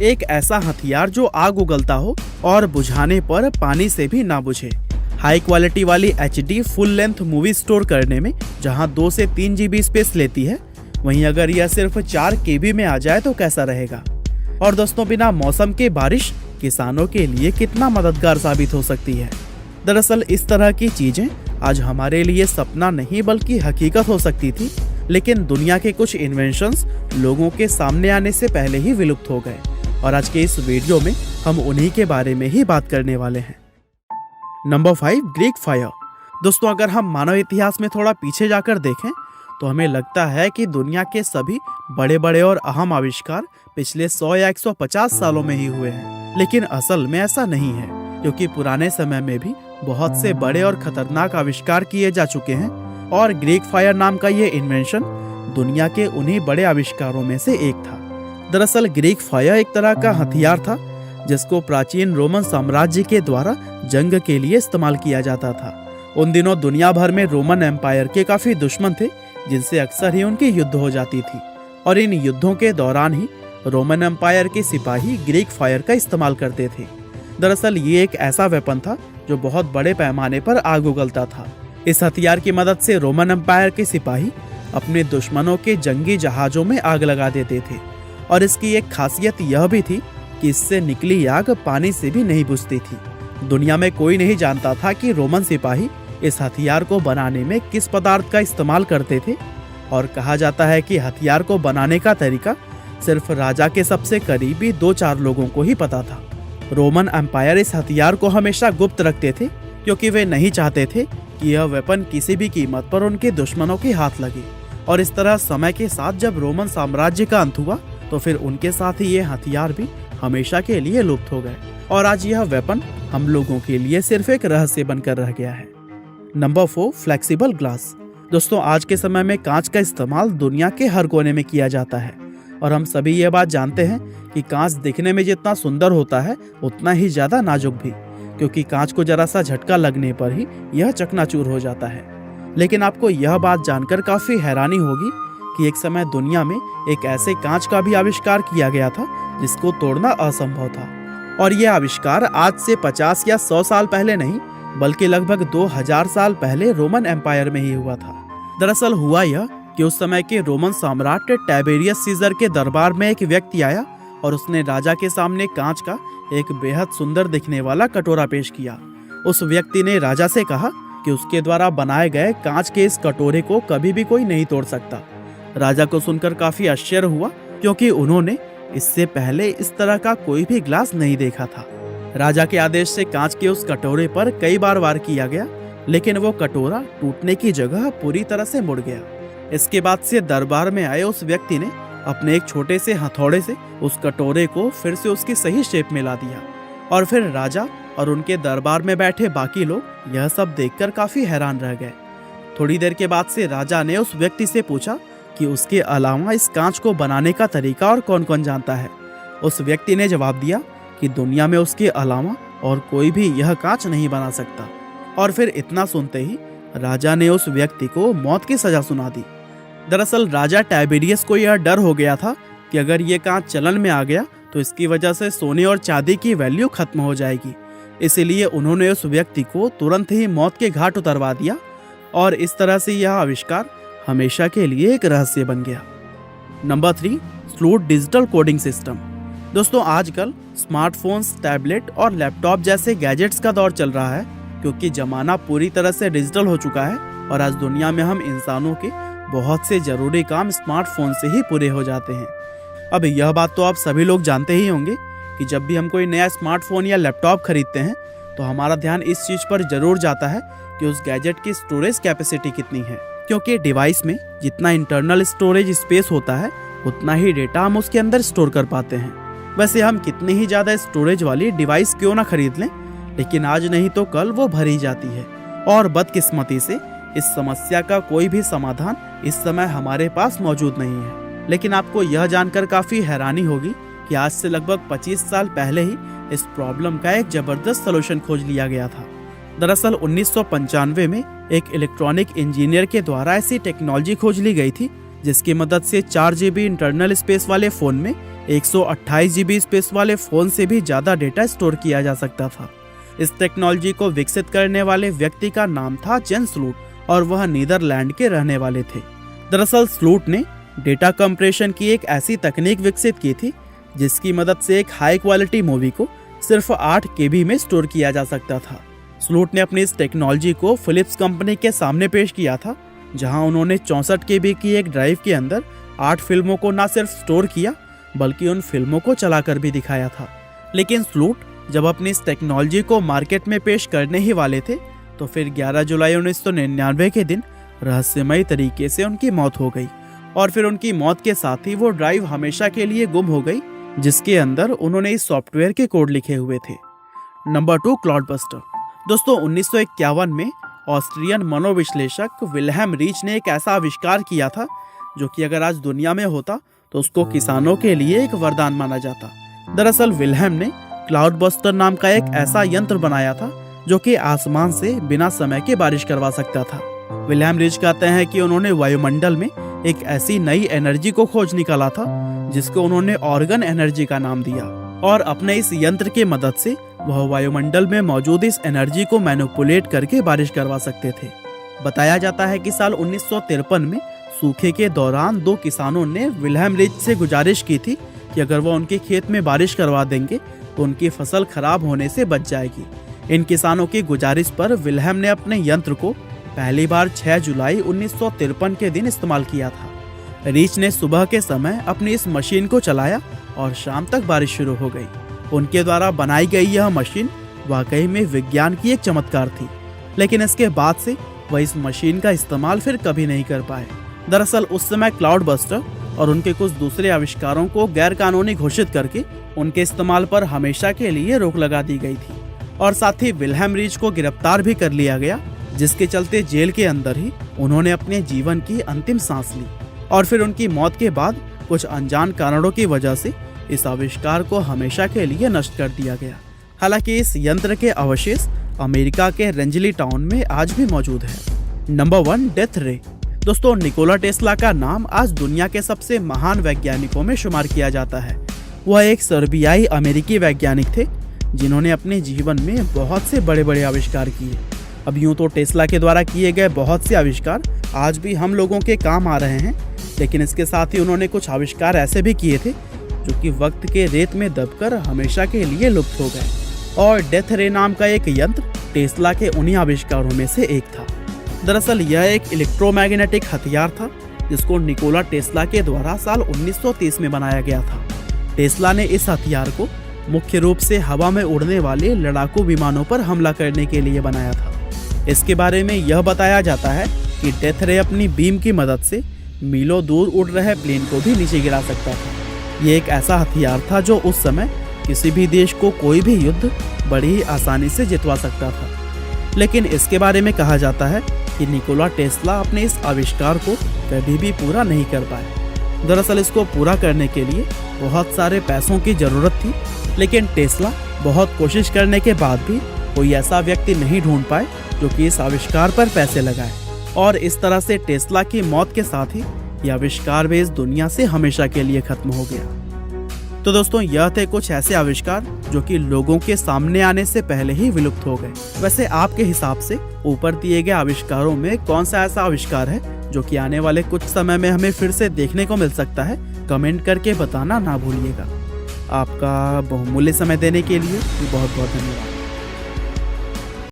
एक ऐसा हथियार जो आग उगलता हो और बुझाने पर पानी से भी ना बुझे। हाई क्वालिटी वाली HD full length movie store करने में जहां 2 से 3 GB स्पेस लेती है, वहीं अगर यह सिर्फ 4 KB में आ जाए तो कैसा रहेगा। और दोस्तों, बिना मौसम के बारिश किसानों के लिए कितना मददगार साबित हो सकती है। दरअसल इस तरह की चीजें आज हमारे लिए सपना नहीं बल्कि हकीकत हो सकती थी, लेकिन दुनिया के कुछ इन्वेंशंस लोगों के सामने आने से पहले ही विलुप्त हो गए। और आज के इस वीडियो में हम उन्हीं के बारे में ही बात करने वाले हैं। Number 5, Greek fire. दोस्तों, अगर हम मानव इतिहास में थोड़ा पीछे जाकर देखें तो हमें लगता है कि दुनिया के सभी बड़े बड़े और अहम आविष्कार पिछले 100 या 150 सालों में ही हुए हैं। लेकिन असल में ऐसा नहीं है, क्योंकि पुराने समय में भी बहुत से बड़े और खतरनाक आविष्कार किए जा चुके हैं और ग्रीक फायर नाम का ये इन्वेंशन दुनिया के उन्हीं बड़े आविष्कारों में से एक था। दरअसल ग्रीक फायर एक तरह का हथियार था जिसको प्राचीन रोमन साम्राज्य के द्वारा जंग के लिए इस्तेमाल किया जाता था। उन दिनों दुनिया भर में रोमन एम्पायर के काफी दुश्मन थे, जिनसे अक्सर ही उनकी युद्ध हो जाती थी। और इन युद्धों के दौरान ही रोमन एम्पायर के सिपाही ग्रीक फायर का इस्तेमाल करते थे। दरअसल ये एक ऐसा वेपन था जो बहुत बड़े पैमाने पर आग उगलता था। इस हथियार की मदद से रोमन एम्पायर के सिपाही अपने दुश्मनों के जंगी जहाजों में आग लगा देते थे। और इसकी एक खासियत यह भी थी कि इससे निकली आग पानी से भी नहीं बुझती थी। दुनिया में कोई नहीं जानता था कि रोमन सिपाही इस हथियार को बनाने में किस पदार्थ का इस्तेमाल करते थे। और कहा जाता है कि हथियार को बनाने का तरीका सिर्फ राजा के सबसे करीबी 2-4 लोगों को ही पता था। रोमन एम्पायर इस हथियार को हमेशा गुप्त रखते थे, क्योंकि वे नहीं चाहते थे कि यह वेपन किसी भी कीमत पर उनके दुश्मनों के हाथ लगे। और इस तरह समय के साथ जब रोमन साम्राज्य का अंत हुआ तो फिर उनके साथ ही ये हथियार भी हमेशा के लिए लुप्त हो गए और आज यह वेपन हम लोगों के लिए सिर्फ एक रहस्य बनकर रह गया है। Number 4, flexible glass. दोस्तों, आज के समय में कांच का इस्तेमाल दुनिया के हर कोने में किया जाता है और हम सभी ये बात जानते हैं कि कांच दिखने में जितना सुंदर होता है उतना ही ज्यादा नाजुक भी, क्योंकि कांच को जरा सा झटका लगने पर ही यह चकनाचूर हो जाता है। लेकिन आपको यह बात जानकर काफी हैरानी होगी कि एक समय दुनिया में एक ऐसे कांच का भी आविष्कार किया गया था जिसको तोड़ना असंभव था। और यह आविष्कार आज से 50 या 100 साल पहले नहीं, बल्कि लगभग 2000 साल पहले रोमन एम्पायर में ही हुआ था। दरअसल हुआ यह कि उस समय के रोमन सम्राट टाइबेरियस सीजर के दरबार में एक व्यक्ति आया और उसने राजा के सामने कांच का एक बेहद सुंदर दिखने वाला कटोरा पेश किया। उस व्यक्ति ने राजा से कहा कि उसके द्वारा बनाए गए कांच के इस कटोरे को कभी भी कोई नहीं तोड़ सकता। राजा को सुनकर काफी आश्चर्य हुआ, क्योंकि उन्होंने इससे पहले इस तरह का कोई भी ग्लास नहीं देखा था। राजा के आदेश से कांच के उस कटोरे पर कई बार वार किया गया, लेकिन वो कटोरा टूटने की जगह पूरी तरह से मुड़ गया। इसके बाद से दरबार में आए उस व्यक्ति ने अपने एक छोटे से हथौड़े से उस कटोरे को फिर से उसकी सही शेप में ला दिया। और फिर राजा और उनके दरबार में बैठे बाकी लोग यह सब देखकर काफी हैरान रह गए। थोड़ी देर के बाद से राजा ने उस व्यक्ति से पूछा कि उसके अलावा इस कांच को बनाने का तरीका और कौन कौन जानता है। उस व्यक्ति ने जवाब दिया कि दुनिया में उसके अलावा और कोई भी यह कांच नहीं बना सकता। और फिर इतना सुनते ही राजा ने उस व्यक्ति को मौत की सजा सुना दी। दरअसल राजा टाइबेरियस को यह डर हो गया था कि अगर ये कांच चलन में आ गया तो इसकी वजह से सोने और चांदी की वैल्यू खत्म हो जाएगी। इसीलिए उन्होंने उस व्यक्ति को तुरंत ही मौत के घाट उतरवा दिया और इस तरह से यह आविष्कार हमेशा के लिए एक रहस्य बन गया। Number 3, fluid digital coding system. दोस्तों, आजकल स्मार्टफोन्स, टैबलेट और लैपटॉप जैसे गैजेट्स का दौर चल रहा है, क्योंकि जमाना पूरी तरह से डिजिटल हो चुका है और आज दुनिया में हम इंसानों के बहुत से जरूरी काम स्मार्टफोन से ही पूरे हो जाते हैं। अब यह बात तो आप सभी लोग जानते ही होंगे कि जब भी हम कोई नया स्मार्टफोन या लैपटॉप खरीदते हैं तो हमारा ध्यान इस चीज पर जरूर जाता है कि उस गैजेट की स्टोरेज कैपेसिटी कितनी है, क्योंकि डिवाइस में जितना इंटरनल स्टोरेज स्पेस होता है उतना ही डेटा हम उसके अंदर स्टोर कर पाते हैं। वैसे हम कितनी ही ज्यादा स्टोरेज वाली डिवाइस क्यों ना खरीद लें, लेकिन आज नहीं तो कल वो भरी जाती है। और बदकिस्मती से इस समस्या का कोई भी समाधान इस समय हमारे पास मौजूद नहीं है। लेकिन आपको यह जानकर काफी हैरानी होगी कि आज से लगभग 25 साल पहले ही इस प्रॉब्लम का एक जबरदस्त सलूशन खोज लिया गया था। दरअसल 1995 में एक इलेक्ट्रॉनिक इंजीनियर के द्वारा ऐसी टेक्नोलॉजी खोज ली गई थी जिसकी मदद से 4 GB इंटरनल स्पेस वाले फोन में 128 GB स्पेस वाले फ़ोन से भी ज़्यादा डेटा स्टोर किया जा सकता था। इस टेक्नोलॉजी को विकसित करने वाले व्यक्ति का नाम था जेन स्लूट और वह नीदरलैंड के रहने वाले थे। दरअसल स्लूट ने डेटा कंप्रेशन की एक ऐसी तकनीक विकसित की थी जिसकी मदद से एक हाई क्वालिटी मूवी को सिर्फ 8 KB में स्टोर किया जा सकता था। स्लूट ने अपनी इस टेक्नोलॉजी को फिलिप्स कंपनी के सामने पेश किया था, जहां उन्होंने 64 KB की एक ड्राइव के अंदर 8 फिल्मों को न सिर्फ स्टोर किया बल्कि उन फिल्मों को चलाकर भी दिखाया था। लेकिन स्लूट जब अपनी इस टेक्नोलॉजी को मार्केट में पेश करने ही वाले थे तो फिर 11 जुलाई 1999 के दिन रहस्यमयी तरीके से उनकी मौत हो गई और फिर उनकी मौत के साथ ही वो ड्राइव हमेशा के लिए गुम हो गई जिसके अंदर उन्होंने इस सॉफ्टवेयर के कोड लिखे हुए थे। नंबर 2, क्लाउडबस्टर। दोस्तों 1951 में ऑस्ट्रियन मनोविश्लेषक विल्हेम रीच ने एक ऐसा आविष्कार किया था जो कि अगर आज दुनिया में होता तो उसको किसानों के लिए एक वरदान माना जाता। दरअसल विल्हेम ने क्लाउडबस्टर नाम का एक ऐसा यंत्र बनाया था जो कि आसमान से बिना समय के बारिश करवा सकता था। विल्हेम रीच कहते हैं कि उन्होंने वायुमंडल में एक ऐसी नई एनर्जी को खोज निकाला था जिसको उन्होंने ऑर्गन एनर्जी का नाम दिया और अपने इस यंत्र की मदद से वह वायुमंडल में मौजूद इस एनर्जी को मैनिपुलेट करके बारिश करवा सकते थे। बताया जाता है कि साल 1953 में सूखे के दौरान 2 किसानों ने विल्हेम रीच से गुजारिश की थी कि अगर वह उनके खेत में बारिश करवा देंगे तो उनकी फसल खराब होने से बच जाएगी। इन किसानों की गुजारिश पर विल्हेम ने अपने यंत्र को पहली बार 6 जुलाई 1953 के दिन इस्तेमाल किया था। रीच ने सुबह के समय अपनी इस मशीन को चलाया और शाम तक बारिश शुरू हो गई। उनके द्वारा बनाई गई यह मशीन वाकई में विज्ञान की एक चमत्कार थी, लेकिन इसके बाद से वह इस मशीन का इस्तेमाल फिर कभी नहीं कर पाए। दरअसल उस समय क्लाउडबस्टर और उनके कुछ दूसरे आविष्कारों को गैर कानूनी घोषित करके उनके इस्तेमाल पर हमेशा के लिए रोक लगा दी गई थी और साथ ही विल्हेम रीच को गिरफ्तार भी कर लिया गया, जिसके चलते जेल के अंदर ही उन्होंने अपने जीवन की अंतिम सांस ली और फिर उनकी मौत के बाद कुछ अनजान कारणों की वजह से इस आविष्कार को हमेशा के लिए नष्ट कर दिया गया। हालांकि इस यंत्र के अवशेष अमेरिका के रेंजली टाउन में आज भी मौजूद है। नंबर 1, डेथ रे। दोस्तों निकोला टेस्ला का नाम आज दुनिया के सबसे महान वैज्ञानिकों में शुमार किया जाता है। वह एक सर्बियाई अमेरिकी वैज्ञानिक थे जिन्होंने अपने जीवन में बहुत से बड़े बड़े आविष्कार किए। अब यूं तो टेस्ला के द्वारा किए गए बहुत से आविष्कार आज भी हम लोगों के काम आ रहे हैं, लेकिन इसके साथ ही उन्होंने कुछ आविष्कार ऐसे भी किए थे जो कि वक्त के रेत में दबकर हमेशा के लिए लुप्त हो गए। और डेथ रे नाम का एक यंत्र टेस्ला के उन्हीं आविष्कारों में से एक था। दरअसल यह एक इलेक्ट्रोमैग्नेटिक हथियार था जिसको निकोला टेस्ला के द्वारा साल 1930 में बनाया गया था। टेस्ला ने इस हथियार को मुख्य रूप से हवा में उड़ने वाले लड़ाकू विमानों पर हमला करने के लिए बनाया था। इसके बारे में यह बताया जाता है कि डेथ रे अपनी बीम की मदद से मीलों दूर उड़ रहे प्लेन को भी नीचे गिरा सकता था। ये एक ऐसा हथियार था जो उस समय किसी भी देश को कोई भी युद्ध बड़ी ही आसानी से जितवा सकता था। लेकिन इसके बारे में कहा जाता है कि निकोला टेस्ला अपने इस आविष्कार को कभी भी पूरा नहीं कर पाए। दरअसल इसको पूरा करने के लिए बहुत सारे पैसों की जरूरत थी, लेकिन टेस्ला बहुत कोशिश करने के बाद भी कोई ऐसा व्यक्ति नहीं ढूंढ पाए जो कि इस आविष्कार पर पैसे लगाए और इस तरह से टेस्ला की मौत के साथ ही यह आविष्कार भी इस दुनिया से हमेशा के लिए खत्म हो गया। तो दोस्तों यह थे कुछ ऐसे आविष्कार जो कि लोगों के सामने आने से पहले ही विलुप्त हो गए। वैसे आपके हिसाब से ऊपर दिए गए आविष्कारों में कौन सा ऐसा आविष्कार है जो कि आने वाले कुछ समय में हमें फिर से देखने को मिल सकता है? कमेंट करके बताना ना भूलिएगा। आपका बहुमूल्य समय देने के लिए बहुत बहुत धन्यवाद।